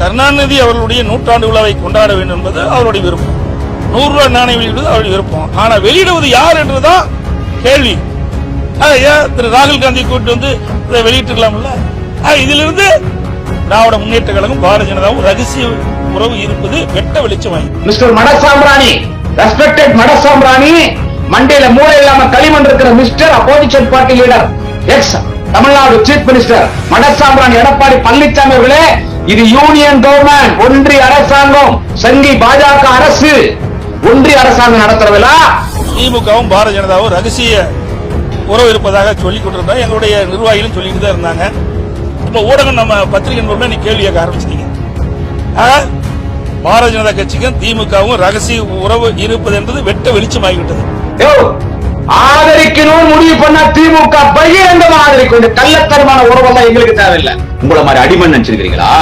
கருணாநிதி அவர்களுடைய நூற்றாண்டு விழாவை கொண்டாட வேண்டும் என்பது அவருடைய விருப்பம். 100 ரூபாய் நாணயம் வெளியிடுவது அவருடைய விருப்பம். ஆனா வெளியிடுவது யார் என்றுதான் கேள்வி. திரு ராகுல் காந்தி கூட்டு வந்து இதை வெளியிட்டிருக்கலாம்ல. இதிலிருந்து திராவிட முன்னேற்ற கழகம் பாரதிய ஜனதாவும் ரகசிய உறவு இருப்பது வெட்ட வெளிச்சமாயி. மிஸ்டர் மடசாம்பிராணி, ரெஸ்பெக்டட் மடசாம்பிராணி, மண்டையில மூளை இல்லாம களிமண் இருக்கிற mister opposition party leader, ex Tamil Nadu chief minister மடசாம்பிராணி எடப்பாடி பழனிசாமி அவர்களே, இது யூனியன் கவர்மெண்ட், ஒன்றிய அரசாங்கம், சங்கி பாஜக அரசு, ஒன்றிய அரசாங்கம் நடத்துறதுல திமுகவும் பாரதிய ஜனதாவும் ரகசிய உறவு இருப்பதாக சொல்லிக் கொண்டிருந்தாங்க. எங்களுடைய நிர்வாகிகளும் சொல்லிட்டு தான் இருந்தாங்க. இப்ப ஊடகம் நம்ம பத்திரிகை மூலமா நீ கேள்வி கேட்க ஆரம்பிச்சிட்டீங்க. பாரதிய ஜனதா கட்சிக்கும் திமுகவும் ரகசிய உறவு இருப்பது என்பது வெட்ட வெளிச்சமாகிவிட்டது. ஆதரிக்கணும் முடிவு பண்ண திமுக பகிரங்கமா ஆதரிக்கும். கள்ளத்தரமான உறவெல்லாம் எங்களுக்கு தேவையில்லை. உங்களை மாதிரி அடிமன் நினைச்சிருக்கீங்களா?